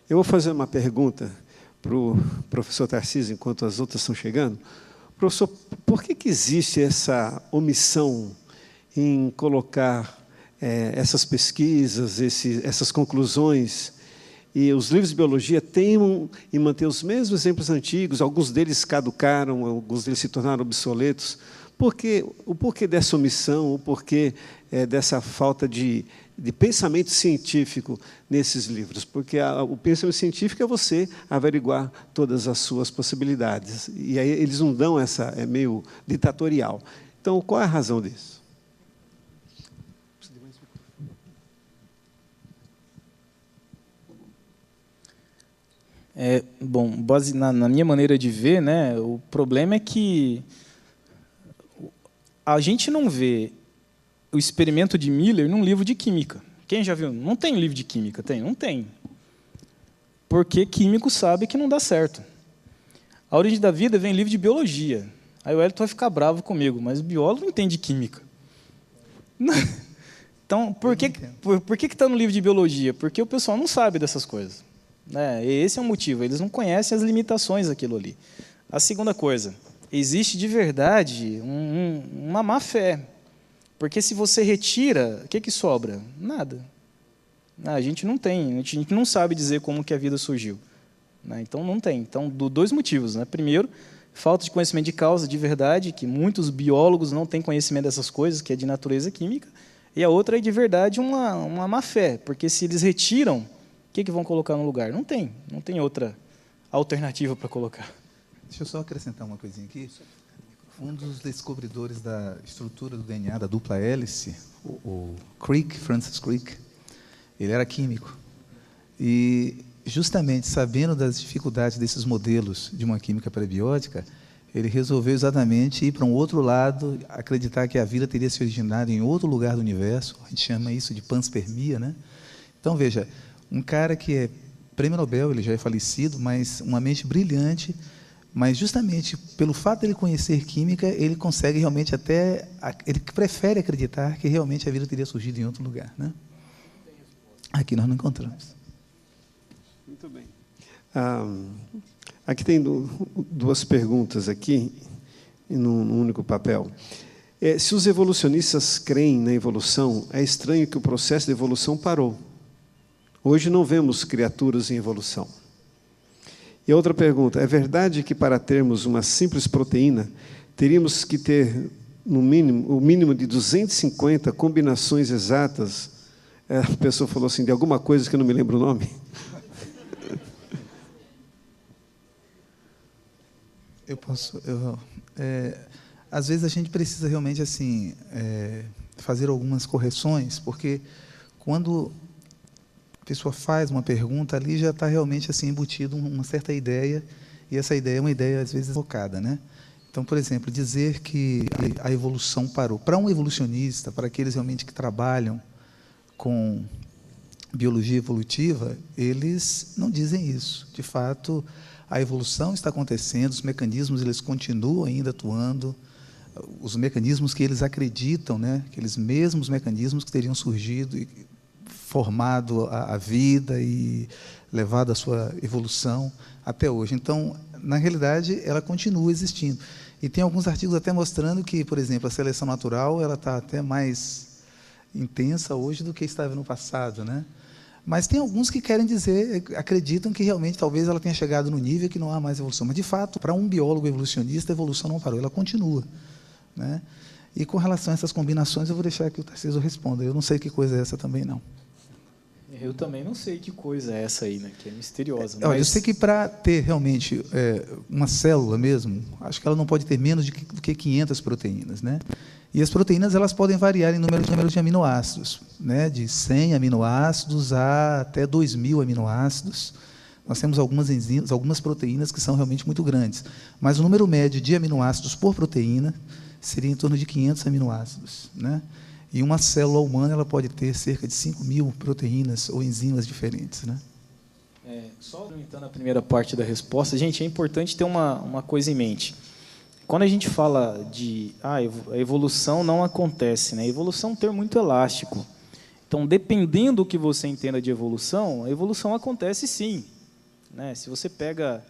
Eu vou fazer uma pergunta para o professor Tarcísio, enquanto as outras estão chegando. Professor, por que existe essa omissão em colocar essas pesquisas, essas conclusões, e os livros de biologia teimam em manter os mesmos exemplos antigos, alguns deles caducaram, alguns deles se tornaram obsoletos? O porquê dessa omissão, o porquê dessa falta de pensamento científico nesses livros? Porque o pensamento científico é você averiguar todas as suas possibilidades, e aí eles não dão essa, é meio ditatorial. Então, qual é a razão disso? Bom, base na minha maneira de ver, né, o problema é que a gente não vê o experimento de Miller num livro de química. Quem já viu? Não tem livro de química, tem? Não tem. Porque químico sabe que não dá certo. A origem da vida vem em livro de biologia. Aí o Elton vai ficar bravo comigo, mas o biólogo não entende química. Então, por que está no livro de biologia? Porque o pessoal não sabe dessas coisas. Esse é o motivo, eles não conhecem as limitações daquilo ali. A segunda coisa, existe de verdade uma má fé, porque se você retira, o que sobra? Nada. A gente não tem, a gente não sabe dizer como que a vida surgiu. Então, não tem. Então, dois motivos. Primeiro, falta de conhecimento de causa, de verdade, que muitos biólogos não têm conhecimento dessas coisas, que é de natureza química, e a outra é, de verdade, uma má fé, porque se eles retiram, o que vão colocar no lugar? Não tem outra alternativa para colocar. Deixa eu só acrescentar uma coisinha aqui. Um dos descobridores da estrutura do DNA, da dupla hélice, o Crick, Francis Crick, ele era químico. E, justamente sabendo das dificuldades desses modelos de uma química prebiótica, ele resolveu exatamente ir para um outro lado, acreditar que a vida teria se originado em outro lugar do universo. A gente chama isso de panspermia, né? Então, veja, um cara que é prêmio Nobel, ele já é falecido, mas uma mente brilhante, mas justamente pelo fato de ele conhecer química, ele consegue realmente ele prefere acreditar que realmente a vida teria surgido em outro lugar, né? Aqui nós não encontramos. Muito bem. Aqui tem duas perguntas aqui, num único papel. Se os evolucionistas creem na evolução, é estranho que o processo de evolução parou. Hoje não vemos criaturas em evolução. E outra pergunta, é verdade que para termos uma simples proteína, teríamos que ter, no mínimo, o mínimo de 250 combinações exatas? A pessoa falou assim, de alguma coisa que eu não me lembro o nome. Às vezes a gente precisa realmente assim, fazer algumas correções, porque quando a pessoa faz uma pergunta, ali já está realmente assim, embutido uma certa ideia, e essa ideia é uma ideia, às vezes, focada, né? Então, por exemplo, dizer que a evolução parou. Para um evolucionista, para aqueles realmente que trabalham com biologia evolutiva, eles não dizem isso. De fato, a evolução está acontecendo, os mecanismos eles continuam ainda atuando, os mecanismos que eles acreditam, né? Aqueles mesmos mecanismos que teriam surgido e formado a vida e levado a sua evolução até hoje. Então, na realidade, ela continua existindo. E tem alguns artigos até mostrando que, por exemplo, a seleção natural ela está até mais intensa hoje do que estava no passado, né? Mas tem alguns que querem dizer, acreditam que realmente talvez ela tenha chegado no nível que não há mais evolução. Mas, de fato, para um biólogo evolucionista, a evolução não parou, ela continua, né? E com relação a essas combinações, eu vou deixar que o Tarcísio responda. Eu não sei que coisa é essa também, não. Eu também não sei que coisa é essa aí, né? Que é misteriosa. Olha, eu sei que para ter realmente uma célula mesmo, acho que ela não pode ter menos do que 500 proteínas, né? E as proteínas elas podem variar em número de aminoácidos, né? De 100 aminoácidos a até 2.000 aminoácidos. Nós temos algumas enzimas, algumas proteínas que são realmente muito grandes, mas o número médio de aminoácidos por proteína seria em torno de 500 aminoácidos, né? E uma célula humana ela pode ter cerca de 5.000 proteínas ou enzimas diferentes, né? Só comentando a primeira parte da resposta, gente, é importante ter uma coisa em mente. Quando a gente fala de a evolução não acontece, né? A evolução é um termo muito elástico. Então, dependendo do que você entenda de evolução, a evolução acontece sim. né? Se você pega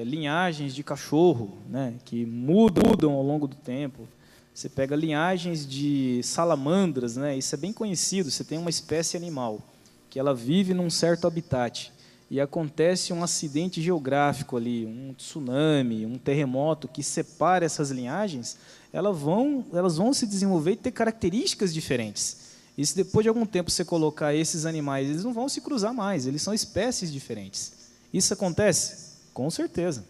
linhagens de cachorro, né, que mudam ao longo do tempo, você pega linhagens de salamandras, né, isso é bem conhecido, você tem uma espécie animal que ela vive num certo habitat e acontece um acidente geográfico ali, um tsunami, um terremoto que separa essas linhagens, elas vão se desenvolver e ter características diferentes. E se depois de algum tempo você colocar esses animais, eles não vão se cruzar mais, eles são espécies diferentes. Isso acontece? Com certeza.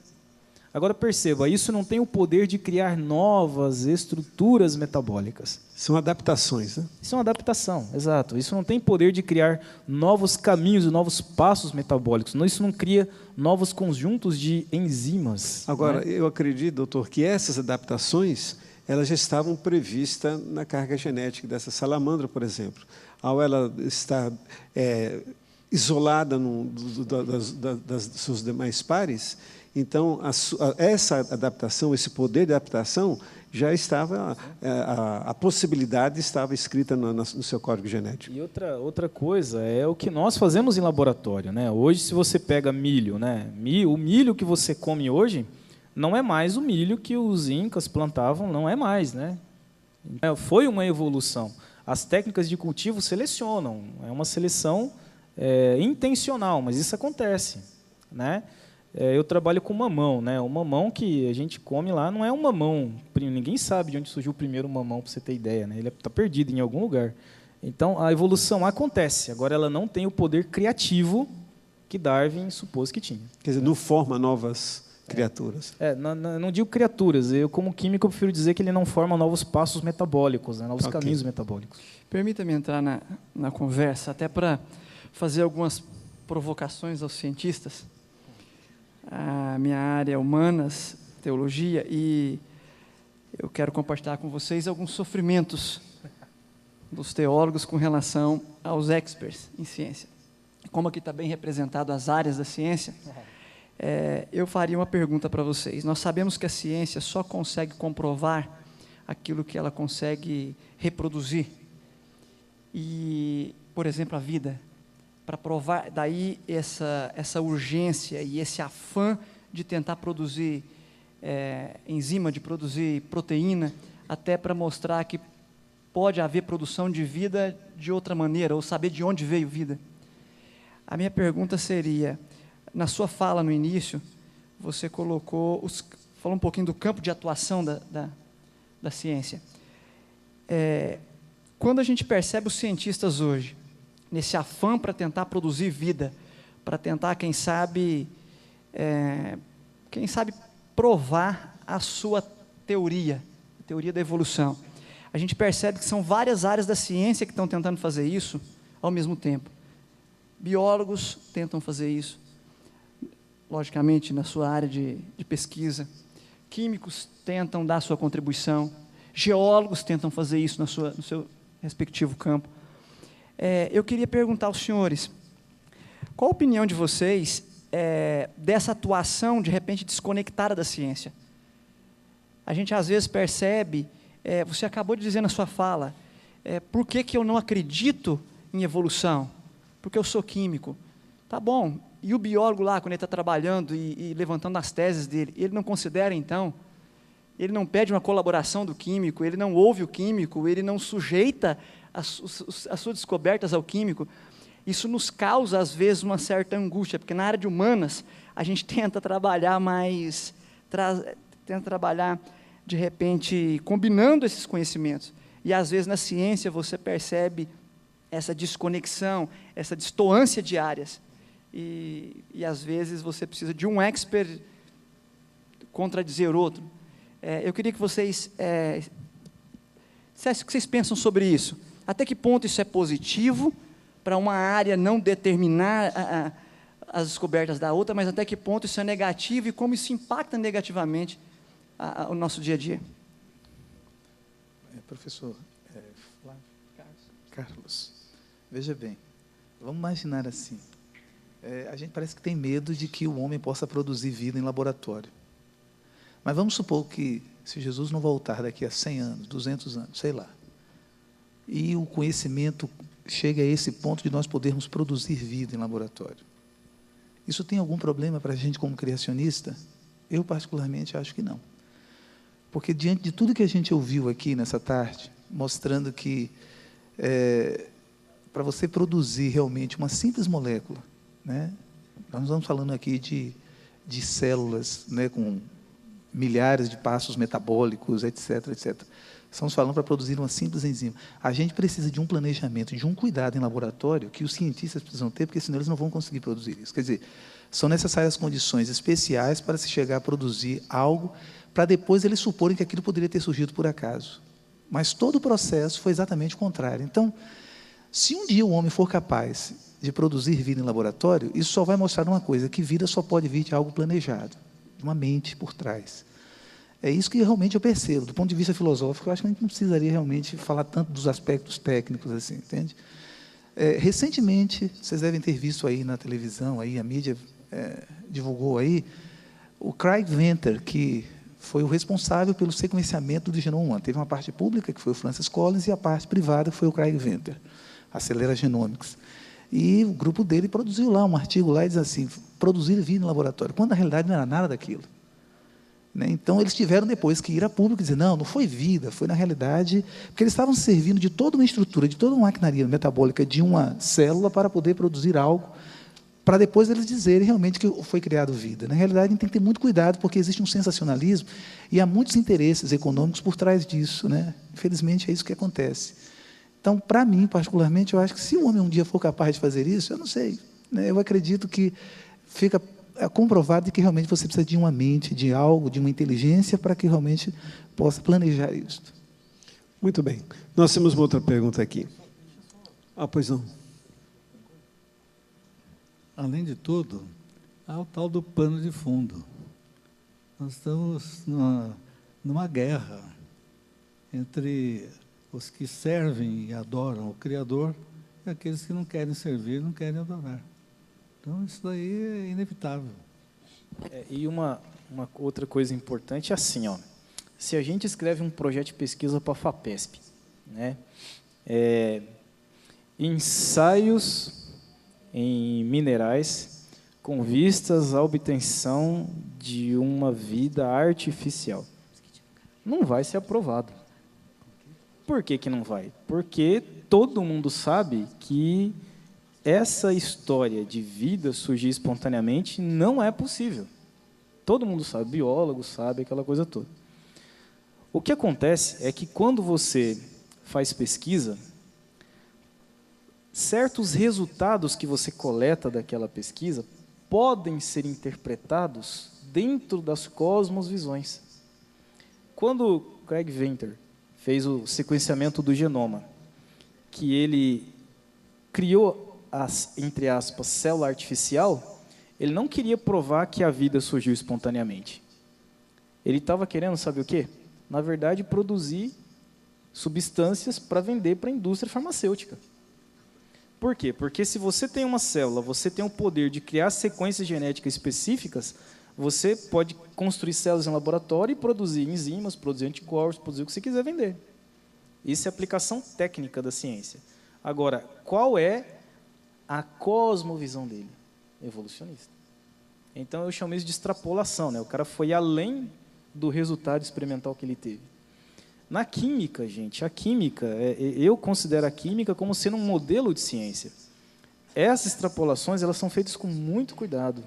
Agora perceba, isso não tem o poder de criar novas estruturas metabólicas. São adaptações, né? Isso é uma adaptação, exato. Isso não tem poder de criar novos caminhos e novos passos metabólicos. Isso não cria novos conjuntos de enzimas. Agora, né? eu acredito, doutor, que essas adaptações elas já estavam previstas na carga genética dessa salamandra, por exemplo. Ao ela estar isolada dos seus demais pares, então essa adaptação, esse poder de adaptação, já estava, a possibilidade estava escrita no seu código genético. E outra coisa é o que nós fazemos em laboratório, né? Hoje, se você pega milho, né? O milho que você come hoje não é mais o milho que os incas plantavam, não é mais, né? Foi uma evolução. As técnicas de cultivo selecionam, é uma seleção intencional, mas isso acontece, né? Eu trabalho com mamão, né? O mamão que a gente come lá não é um mamão, ninguém sabe de onde surgiu o primeiro mamão, para você ter ideia, né? Ele está perdido em algum lugar. Então, a evolução acontece, agora ela não tem o poder criativo que Darwin supôs que tinha. Quer dizer, não forma novas criaturas. Não digo criaturas, eu como químico eu prefiro dizer que ele não forma novos passos metabólicos, né? Novos caminhos metabólicos. Permita-me entrar na conversa, até para fazer algumas provocações aos cientistas. A minha área é humanas, teologia, e eu quero compartilhar com vocês alguns sofrimentos dos teólogos com relação aos experts em ciência. Como aqui está bem representado as áreas da ciência, eu faria uma pergunta para vocês. Nós sabemos que a ciência só consegue comprovar aquilo que ela consegue reproduzir. E, por exemplo, a vida. Para provar, daí essa urgência e esse afã de tentar produzir enzima, de produzir proteína, até para mostrar que pode haver produção de vida de outra maneira, ou saber de onde veio vida. A minha pergunta seria, na sua fala no início, você falou um pouquinho do campo de atuação da ciência. Quando a gente percebe os cientistas hoje, nesse afã para tentar produzir vida, para tentar, quem sabe provar a sua teoria, a teoria da evolução. A gente percebe que são várias áreas da ciência que estão tentando fazer isso ao mesmo tempo. Biólogos tentam fazer isso, logicamente, na sua área de pesquisa. Químicos tentam dar sua contribuição. Geólogos tentam fazer isso no seu respectivo campo. Eu queria perguntar aos senhores, qual a opinião de vocês dessa atuação, de repente, desconectada da ciência? A gente, às vezes, percebe, você acabou de dizer na sua fala, por que eu não acredito em evolução? Porque eu sou químico. Tá bom, e o biólogo lá, quando ele está trabalhando e levantando as teses dele, ele não considera, então, ele não pede uma colaboração do químico, ele não ouve o químico, ele não sujeita as suas descobertas ao químico? Isso nos causa, às vezes, uma certa angústia, porque na área de humanas, a gente tenta trabalhar de repente, combinando esses conhecimentos. E, às vezes, na ciência, você percebe essa desconexão, essa distoância de áreas. E às vezes, você precisa de um expert contradizer outro. Eu queria que vocês dissessem o que vocês pensam sobre isso. Até que ponto isso é positivo para uma área não determinar as descobertas da outra, mas até que ponto isso é negativo e como isso impacta negativamente o nosso dia a dia? Professor Flávio Carlos, veja bem, vamos imaginar assim, a gente parece que tem medo de que o homem possa produzir vida em laboratório. Mas vamos supor que, se Jesus não voltar daqui a 100 anos, 200 anos, sei lá, e o conhecimento chega a esse ponto de nós podermos produzir vida em laboratório. Isso tem algum problema para a gente como criacionista? Eu, particularmente, acho que não. Porque, diante de tudo que a gente ouviu aqui nessa tarde, mostrando que, para você produzir realmente uma simples molécula, né, nós não estamos falando aqui de células, né, com milhares de passos metabólicos, etc., etc. Estamos falando para produzir uma simples enzima. A gente precisa de um planejamento, de um cuidado em laboratório que os cientistas precisam ter, porque senão eles não vão conseguir produzir isso. Quer dizer, são necessárias condições especiais para se chegar a produzir algo, para depois eles suporem que aquilo poderia ter surgido por acaso. Mas todo o processo foi exatamente o contrário. Então, se um dia o homem for capaz de produzir vida em laboratório, isso só vai mostrar uma coisa, que vida só pode vir de algo planejado, de uma mente por trás. É isso que realmente eu percebo. Do ponto de vista filosófico, eu acho que a gente não precisaria realmente falar tanto dos aspectos técnicos, assim, entende? Recentemente, vocês devem ter visto aí na televisão, aí, a mídia divulgou aí, o Craig Venter, que foi o responsável pelo sequenciamento do genoma humano. Teve uma parte pública, que foi o Francis Collins, e a parte privada, que foi o Craig Venter, Acelera Genomics. E o grupo dele produziu lá um artigo lá e diz assim, produzir vida em laboratório, quando na realidade não era nada daquilo. Né? Então, eles tiveram depois que ir a público e dizer, não foi vida, foi na realidade, porque eles estavam servindo de toda uma estrutura, de toda uma maquinaria metabólica de uma célula para poder produzir algo, para depois eles dizerem realmente que foi criado vida. Na realidade, a gente tem que ter muito cuidado, porque existe um sensacionalismo e há muitos interesses econômicos por trás disso. Né? Infelizmente, é isso que acontece. Então, para mim, particularmente, eu acho que se o homem um dia for capaz de fazer isso, eu não sei. Né? Eu acredito que fica comprovado de que realmente você precisa de uma mente, de algo, de uma inteligência, para que realmente possa planejar isso. Muito bem. Nós temos uma outra pergunta aqui. Pois não. Além de tudo, há o tal do pano de fundo. Nós estamos numa guerra entre os que servem e adoram o Criador e aqueles que não querem servir, não querem adorar. Então, isso daí é inevitável. E uma outra coisa importante é assim, ó, se a gente escreve um projeto de pesquisa para a FAPESP, né, ensaios em minerais com vistas à obtenção de uma vida artificial, não vai ser aprovado. Por que não vai? Porque todo mundo sabe que essa história de vida surgir espontaneamente não é possível. Todo mundo sabe, biólogo sabe, aquela coisa toda. O que acontece é que quando você faz pesquisa, certos resultados que você coleta daquela pesquisa podem ser interpretados dentro das cosmovisões. Quando Craig Venter fez o sequenciamento do genoma, que ele criou entre aspas, célula artificial, ele não queria provar que a vida surgiu espontaneamente. Ele estava querendo, sabe o quê? Na verdade, produzir substâncias para vender para a indústria farmacêutica. Por quê? Porque se você tem uma célula, você tem o poder de criar sequências genéticas específicas, você pode construir células em laboratório e produzir enzimas, produzir anticorpos, produzir o que você quiser vender. Isso é aplicação técnica da ciência. Agora, qual é a cosmovisão dele? Evolucionista. Então, eu chamo isso de extrapolação, né? O cara foi além do resultado experimental que ele teve. Na química, gente, a química, eu considero a química como sendo um modelo de ciência. Essas extrapolações, elas são feitas com muito cuidado.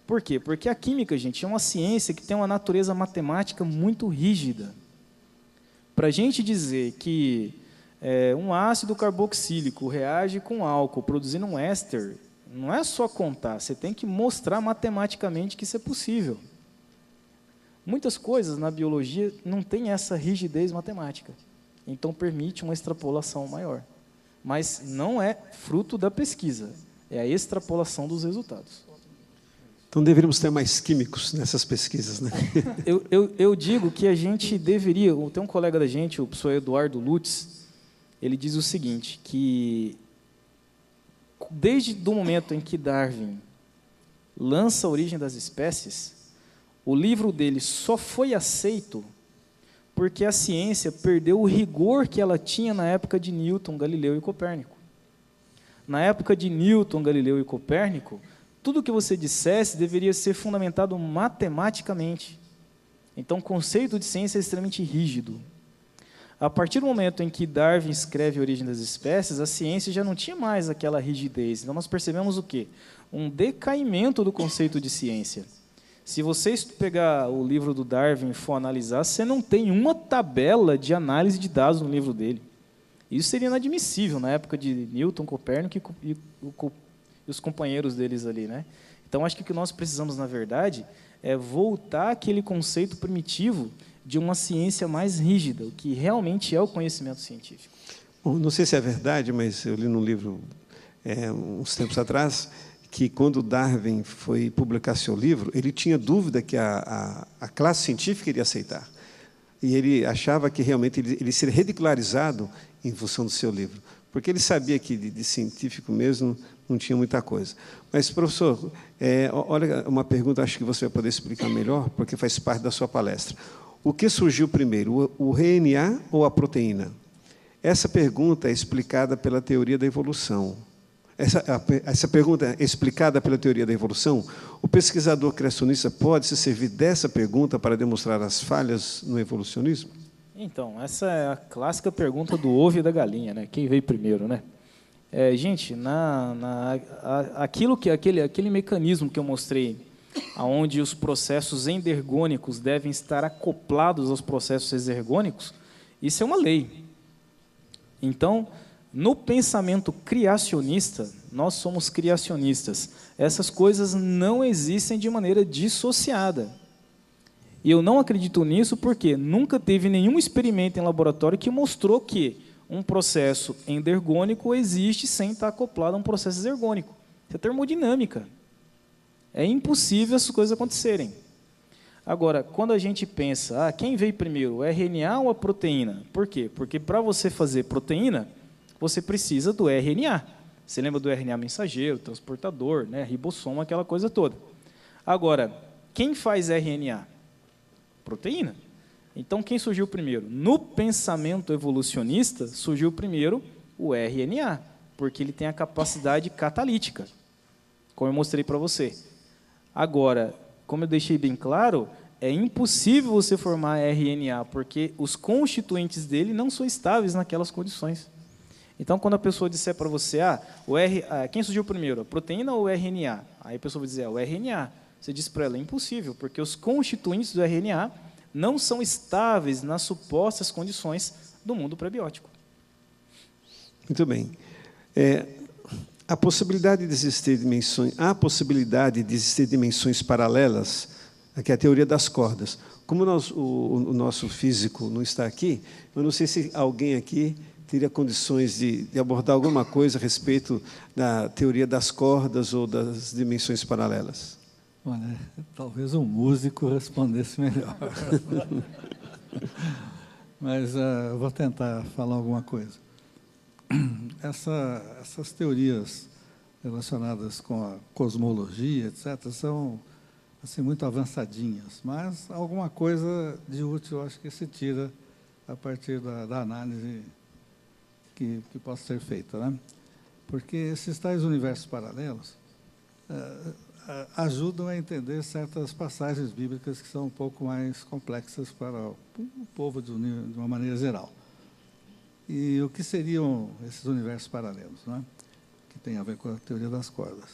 Por quê? Porque a química, gente, é uma ciência que tem uma natureza matemática muito rígida. Para a gente dizer que um ácido carboxílico reage com álcool, produzindo um éster, não é só contar, você tem que mostrar matematicamente que isso é possível. Muitas coisas na biologia não têm essa rigidez matemática, então permite uma extrapolação maior. Mas não é fruto da pesquisa, é a extrapolação dos resultados. Então deveríamos ter mais químicos nessas pesquisas, né? Eu digo que a gente deveria, tem um colega da gente, o professor Eduardo Lutz, ele diz o seguinte, que desde o momento em que Darwin lança a origem das espécies, o livro dele só foi aceito porque a ciência perdeu o rigor que ela tinha na época de Newton, Galileu e Copérnico. Na época de Newton, Galileu e Copérnico, tudo que você dissesse deveria ser fundamentado matematicamente. Então, o conceito de ciência é extremamente rígido. A partir do momento em que Darwin escreve A Origem das Espécies, a ciência já não tinha mais aquela rigidez. Então, nós percebemos o quê? Um decaimento do conceito de ciência. Se você pegar o livro do Darwin e for analisar, você não tem uma tabela de análise de dados no livro dele. Isso seria inadmissível na época de Newton, Copérnico e os companheiros deles ali, né? Então, acho que o que nós precisamos, na verdade, é voltar àquele conceito primitivo de uma ciência mais rígida, o que realmente é o conhecimento científico. Bom, não sei se é verdade, mas eu li num livro, uns tempos atrás, que quando Darwin foi publicar seu livro, ele tinha dúvida que a classe científica iria aceitar. E ele achava que realmente ele seria ridicularizado em função do seu livro, porque ele sabia que de científico mesmo não tinha muita coisa. Mas, professor, olha uma pergunta, acho que você vai poder explicar melhor, porque faz parte da sua palestra. O que surgiu primeiro, o RNA ou a proteína? Essa pergunta é explicada pela teoria da evolução. Essa pergunta é explicada pela teoria da evolução. O pesquisador criacionista pode se servir dessa pergunta para demonstrar as falhas no evolucionismo? Então, essa é a clássica pergunta do ovo e da galinha, né? Quem veio primeiro, né? Gente, aquele mecanismo que eu mostrei, onde os processos endergônicos devem estar acoplados aos processos exergônicos, isso é uma lei. Então, no pensamento criacionista, nós somos criacionistas. Essas coisas não existem de maneira dissociada. E eu não acredito nisso porque nunca teve nenhum experimento em laboratório que mostrou que um processo endergônico existe sem estar acoplado a um processo exergônico. Isso é termodinâmica. É impossível essas coisas acontecerem. Agora, quando a gente pensa, quem veio primeiro, o RNA ou a proteína? Por quê? Porque para você fazer proteína, você precisa do RNA. Você lembra do RNA mensageiro, transportador, né, ribossomo, aquela coisa toda. Agora, quem faz RNA? Proteína. Então, quem surgiu primeiro? No pensamento evolucionista, surgiu primeiro o RNA, porque ele tem a capacidade catalítica, como eu mostrei para você. Agora, como eu deixei bem claro, é impossível você formar RNA, porque os constituintes dele não são estáveis naquelas condições. Então, quando a pessoa disser para você, quem surgiu primeiro, a proteína ou o RNA? Aí a pessoa vai dizer, o RNA. Você diz para ela, é impossível, porque os constituintes do RNA não são estáveis nas supostas condições do mundo prebiótico. Muito bem. Há possibilidade de existir dimensões paralelas, aqui é a teoria das cordas. Como o nosso físico não está aqui, eu não sei se alguém aqui teria condições de abordar alguma coisa a respeito da teoria das cordas ou das dimensões paralelas. Olha, talvez um músico respondesse melhor. Mas eu vou tentar falar alguma coisa. Essas teorias relacionadas com a cosmologia, etc., são assim, muito avançadinhas, mas alguma coisa de útil eu acho que se tira a partir da análise que possa ser feita, né? Porque esses tais universos paralelos ajudam a entender certas passagens bíblicas que são um pouco mais complexas para o povo de uma maneira geral. E o que seriam esses universos paralelos, né? Que tem a ver com a teoria das cordas?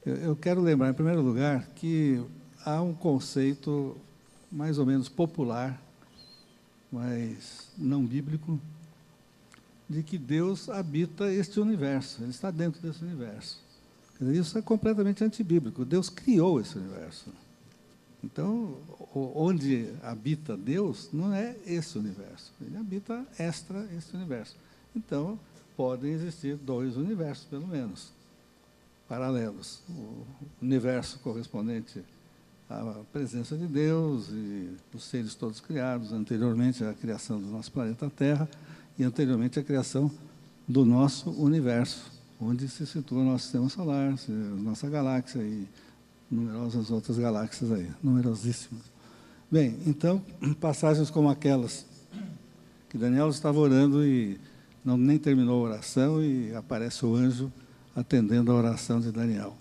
Eu quero lembrar, em primeiro lugar, que há um conceito mais ou menos popular, mas não bíblico, de que Deus habita este universo, Ele está dentro desse universo. Isso é completamente antibíblico. Deus criou esse universo. Então, onde habita Deus não é esse universo. Ele habita extra esse universo. Então, podem existir dois universos, pelo menos, paralelos. O universo correspondente à presença de Deus e os seres todos criados, anteriormente à criação do nosso planeta Terra e anteriormente à criação do nosso universo, onde se situa o nosso sistema solar, nossa galáxia e numerosas outras galáxias aí, numerosíssimas. Bem, então, passagens como aquelas que Daniel estava orando e nem terminou a oração e aparece o anjo atendendo a oração de Daniel.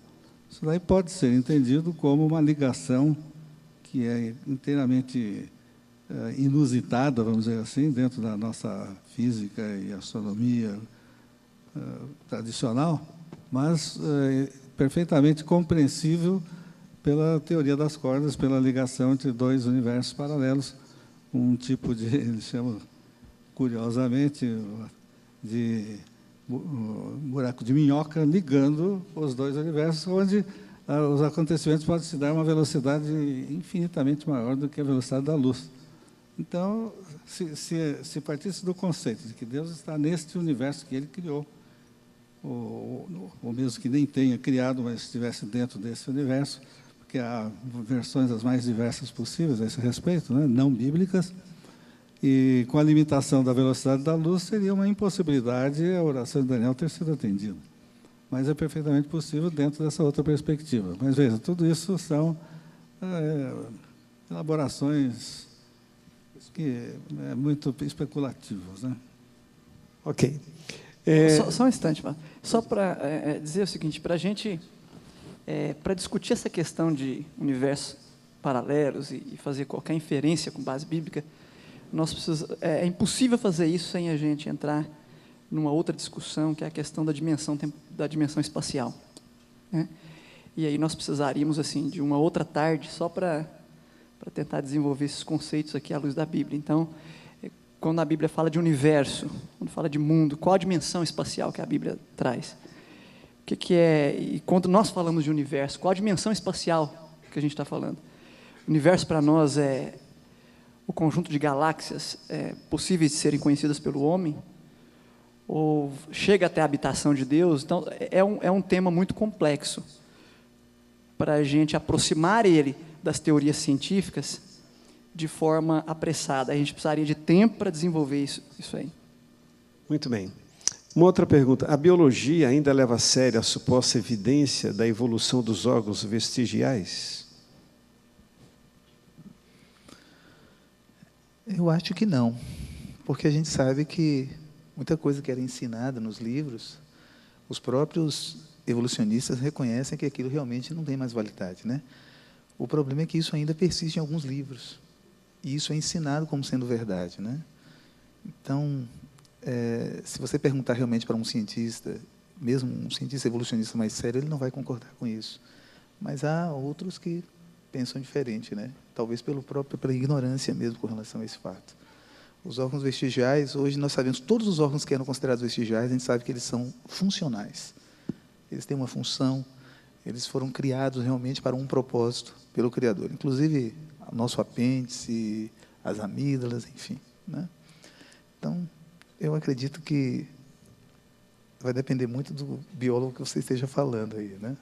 Isso daí pode ser entendido como uma ligação que é inteiramente inusitada, vamos dizer assim, dentro da nossa física e astronomia tradicional, mas perfeitamente compreensível pela teoria das cordas, pela ligação entre dois universos paralelos, um tipo de, eles chamam curiosamente, de buraco de minhoca ligando os dois universos, onde os acontecimentos podem se dar a uma velocidade infinitamente maior do que a velocidade da luz. Então, se partisse do conceito de que Deus está neste universo que Ele criou, ou mesmo que nem tenha criado, mas estivesse dentro desse universo, porque há versões as mais diversas possíveis a esse respeito, né, não bíblicas, e com a limitação da velocidade da luz, seria uma impossibilidade a oração de Daniel ter sido atendida. Mas é perfeitamente possível dentro dessa outra perspectiva. Mas veja, tudo isso são elaborações que muito especulativas, né? Ok. Só um instante, Marcos. Só para dizer o seguinte, para a gente, para discutir essa questão de universos paralelos e fazer qualquer inferência com base bíblica, é impossível fazer isso sem a gente entrar numa outra discussão, que é a questão da dimensão espacial, né? E aí nós precisaríamos assim de uma outra tarde só para tentar desenvolver esses conceitos aqui à luz da Bíblia. Então, quando a Bíblia fala de universo, quando fala de mundo, qual a dimensão espacial que a Bíblia traz? O que é? E quando nós falamos de universo, qual a dimensão espacial que a gente está falando? O universo para nós é o conjunto de galáxias possíveis de serem conhecidas pelo homem, ou chega até a habitação de Deus. Então, é um tema muito complexo para a gente aproximar ele das teorias científicas de forma apressada. A gente precisaria de tempo para desenvolver isso aí. Muito bem. Uma outra pergunta. A biologia ainda leva a sério a suposta evidência da evolução dos órgãos vestigiais? Eu acho que não, porque a gente sabe que muita coisa que era ensinada nos livros, os próprios evolucionistas reconhecem que aquilo realmente não tem mais validade, né? O problema é que isso ainda persiste em alguns livros, e isso é ensinado como sendo verdade, né? Então, se você perguntar realmente para um cientista, mesmo um cientista evolucionista mais sério, ele não vai concordar com isso. Mas há outros que pensam diferente, né? Talvez pela ignorância mesmo com relação a esse fato. Os órgãos vestigiais, hoje nós sabemos, todos os órgãos que eram considerados vestigiais, a gente sabe que eles são funcionais. Eles têm uma função, eles foram criados realmente para um propósito pelo Criador. Inclusive, o nosso apêndice, as amígdalas, enfim, né? Então, eu acredito que vai depender muito do biólogo que você esteja falando aí, né?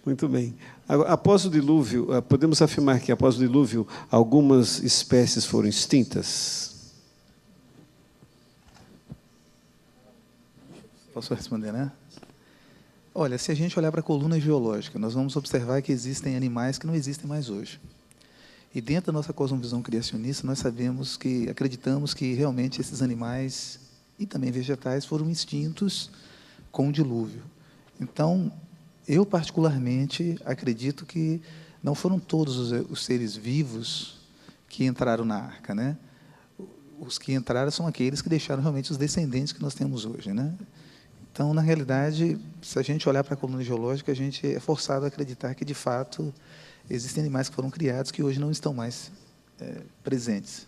Muito bem. Agora, após o dilúvio, podemos afirmar que após o dilúvio algumas espécies foram extintas? Posso responder, né? Olha, se a gente olhar para a coluna geológica, nós vamos observar que existem animais que não existem mais hoje. E dentro da nossa cosmovisão criacionista, nós acreditamos que realmente esses animais e também vegetais foram extintos com o dilúvio. Então, eu, particularmente, acredito que não foram todos os seres vivos que entraram na arca, né? Os que entraram são aqueles que deixaram realmente os descendentes que nós temos hoje, né? Então, na realidade, se a gente olhar para a coluna geológica, a gente é forçado a acreditar que, de fato, existem animais que foram criados que hoje não estão mais presentes.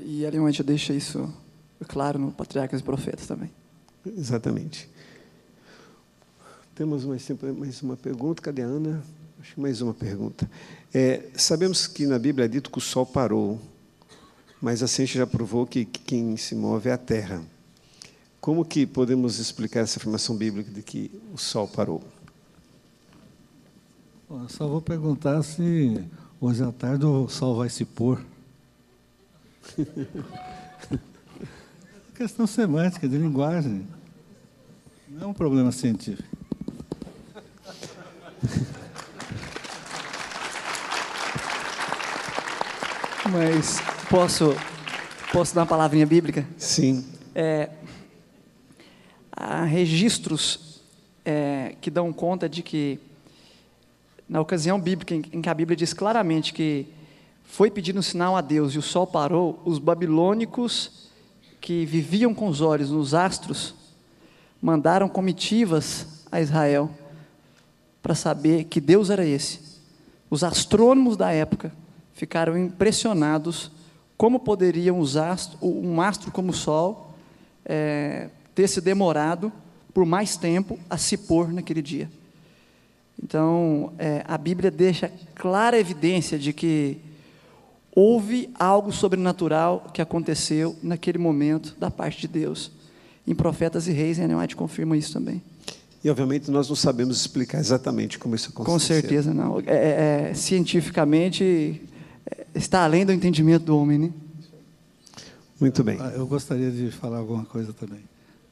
E Ellen White deixa isso claro no Patriarcas e Profetas também. Exatamente. Temos mais uma pergunta. Cadê a Ana? Acho que mais uma pergunta. Sabemos que na Bíblia é dito que o Sol parou, mas a ciência já provou que quem se move é a Terra. Como que podemos explicar essa afirmação bíblica de que o Sol parou? Bom, eu só vou perguntar se hoje à tarde o Sol vai se pôr. Questão semântica, de linguagem. Não é um problema científico. Mas posso dar uma palavrinha bíblica? Sim. Há registros que dão conta de que na ocasião bíblica em que a Bíblia diz claramente que foi pedido um sinal a Deus e o sol parou, os babilônicos que viviam com os olhos nos astros mandaram comitivas a Israel para saber que Deus era esse. Os astrônomos da época ficaram impressionados como poderiam um astro como o sol ter se demorado por mais tempo a se pôr naquele dia. Então, a Bíblia deixa clara evidência de que houve algo sobrenatural que aconteceu naquele momento da parte de Deus. Em Profetas e Reis, Ellen White confirma isso também. E, obviamente, nós não sabemos explicar exatamente como isso aconteceu. Com certeza não. Cientificamente, está além do entendimento do homem, né? Muito bem. Eu gostaria de falar alguma coisa também.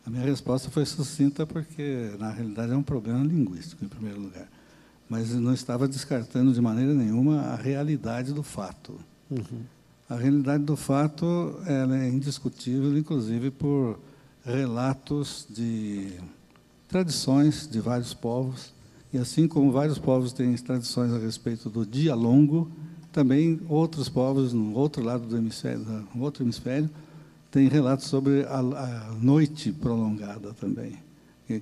A minha resposta foi sucinta porque, na realidade, é um problema linguístico, em primeiro lugar. Mas não estava descartando de maneira nenhuma a realidade do fato. Uhum. A realidade do fato ela é indiscutível, inclusive por relatos de tradições de vários povos. E assim como vários povos têm tradições a respeito do dia longo, também outros povos, no outro lado do hemisfério, no outro hemisfério, têm relatos sobre a noite prolongada também,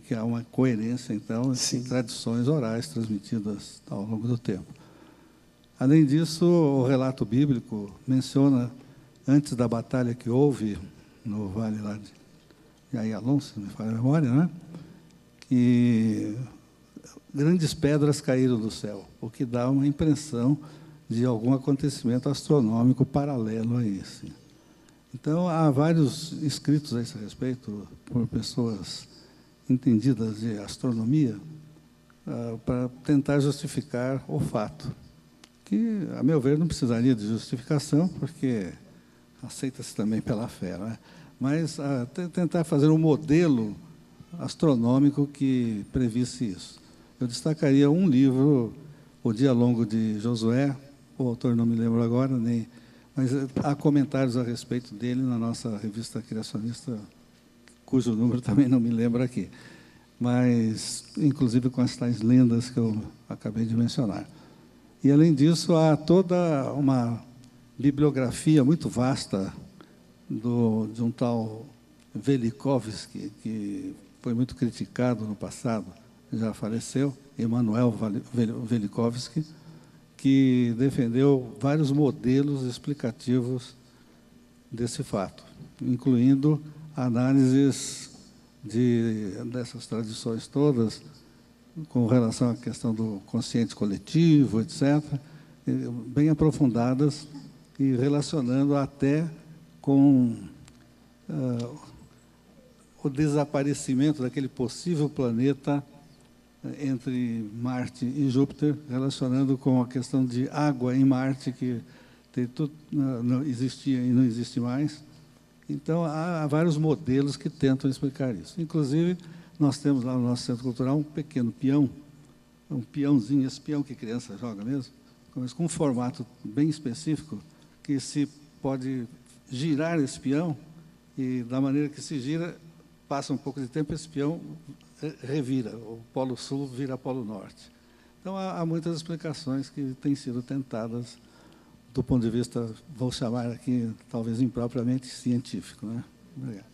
que há uma coerência, então, entre tradições orais transmitidas ao longo do tempo. Além disso, o relato bíblico menciona, antes da batalha que houve no vale lá de Ayalon, se não me falha a memória, né? Que grandes pedras caíram do céu, o que dá uma impressão de algum acontecimento astronômico paralelo a esse. Então, há vários escritos a esse respeito por pessoas entendidas de astronomia para tentar justificar o fato, que, a meu ver, não precisaria de justificação, porque aceita-se também pela fé, né? Mas tentar fazer um modelo astronômico que previsse isso. Eu destacaria um livro, O Dia Longo de Josué, o autor não me lembro agora, mas há comentários a respeito dele na nossa revista criacionista, cujo número também não me lembro aqui, mas inclusive com as tais lendas que eu acabei de mencionar. E, além disso, há toda uma bibliografia muito vasta de um tal Velikovsky, que foi muito criticado no passado, já faleceu, Emanuel Velikovsky, que defendeu vários modelos explicativos desse fato, incluindo análises dessas tradições todas, com relação à questão do consciente coletivo, etc., bem aprofundadas e relacionando até com o desaparecimento daquele possível planeta entre Marte e Júpiter, relacionando com a questão de água em Marte, que não existia e não existe mais. Então, há vários modelos que tentam explicar isso. Inclusive, nós temos lá no nosso Centro Cultural um pequeno peão, um peãozinho, esse peão que criança joga mesmo, mas com um formato bem específico, que se pode girar esse peão, e da maneira que se gira, passa um pouco de tempo, esse peão revira, o Polo Sul vira Polo Norte. Então, há muitas explicações que têm sido tentadas do ponto de vista, vou chamar aqui, talvez impropriamente científico, né? Obrigado.